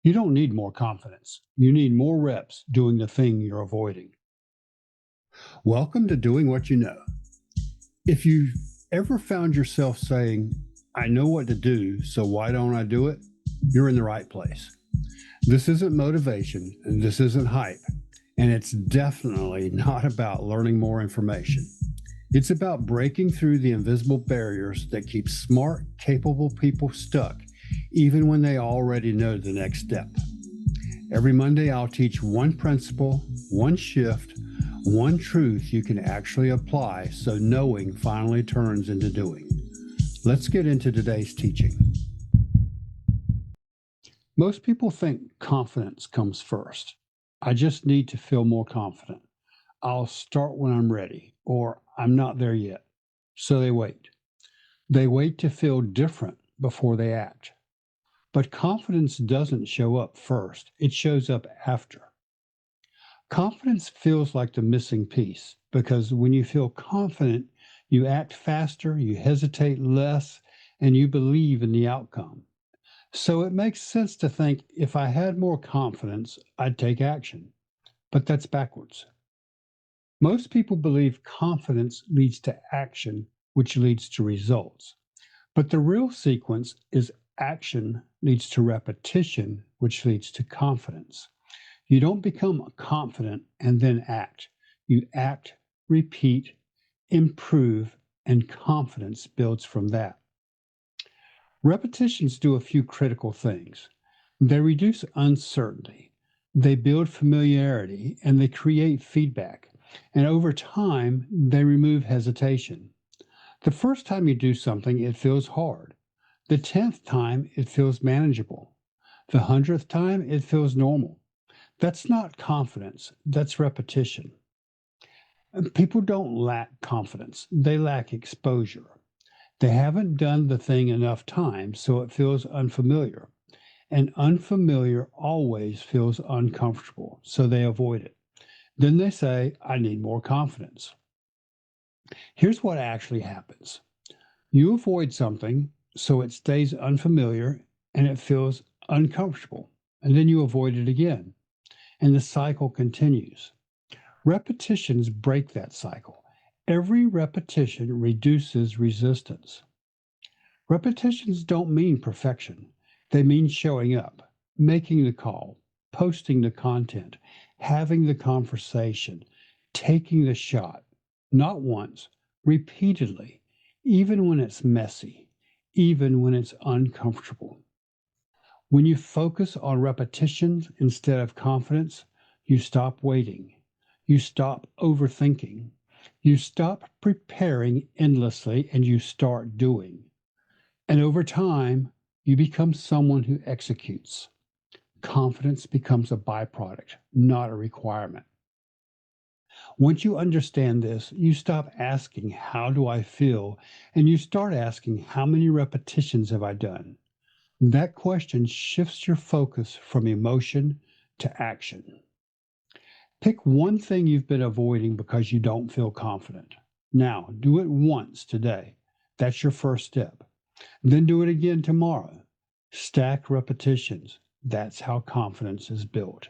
You don't need more confidence. You need more reps doing the thing you're avoiding. Welcome to Doing What You Know. If you ever found yourself saying, I know what to do, so why don't I do it? You're in the right place. This isn't motivation, and this isn't hype, and it's definitely not about learning more information. It's about breaking through the invisible barriers that keep smart, capable people stuck, even when they already know the next step. Every Monday, I'll teach one principle, one shift, one truth you can actually apply so knowing finally turns into doing. Let's get into today's teaching. Most people think confidence comes first. I just need to feel more confident. I'll start when I'm ready, or I'm not there yet. So they wait. They wait to feel different before they act. But confidence doesn't show up first, it shows up after. Confidence feels like the missing piece because when you feel confident, you act faster, you hesitate less, and you believe in the outcome. So it makes sense to think if I had more confidence, I'd take action. But that's backwards. Most people believe confidence leads to action, which leads to results. But the real sequence is action leads to repetition, which leads to confidence. You don't become confident and then act. You act, repeat, improve, and confidence builds from that. Repetitions do a few critical things. They reduce uncertainty, they build familiarity, and they create feedback. And over time, they remove hesitation. The first time you do something, it feels hard. The 10th time, it feels manageable. The 100th time, it feels normal. That's not confidence, that's repetition. And people don't lack confidence, they lack exposure. They haven't done the thing enough times, so it feels unfamiliar. And unfamiliar always feels uncomfortable, so they avoid it. Then they say, I need more confidence. Here's what actually happens. You avoid something, so it stays unfamiliar and it feels uncomfortable. And then you avoid it again. And the cycle continues. Repetitions break that cycle. Every repetition reduces resistance. Repetitions don't mean perfection. They mean showing up, making the call, posting the content, having the conversation, taking the shot, not once, repeatedly, even when it's messy, even when it's uncomfortable. When you focus on repetitions instead of confidence, you stop waiting. You stop overthinking. You stop preparing endlessly and you start doing. And over time, you become someone who executes. Confidence becomes a byproduct, not a requirement. Once you understand this, you stop asking, how do I feel? And you start asking, how many repetitions have I done? That question shifts your focus from emotion to action. Pick one thing you've been avoiding because you don't feel confident. Now, do it once today. That's your first step. Then do it again tomorrow. Stack repetitions. That's how confidence is built.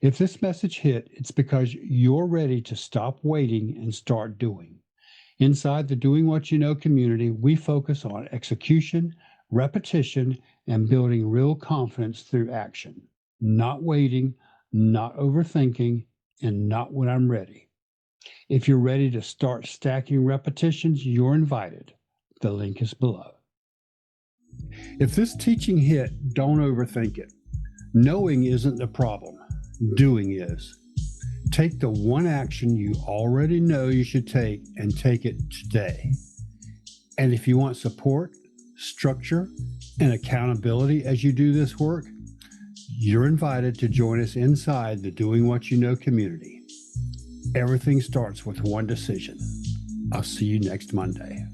If this message hit, it's because you're ready to stop waiting and start doing. Inside the Doing What You Know community, we focus on execution, repetition, and building real confidence through action. Not waiting, not overthinking, and not when I'm ready. If you're ready to start stacking repetitions, you're invited. The link is below. If this teaching hit, don't overthink it. Knowing isn't the problem. Doing is. Take the one action you already know you should take and take it today. And if you want support, structure, and accountability as you do this work, you're invited to join us inside the Doing What You Know community. Everything starts with one decision. I'll see you next Monday.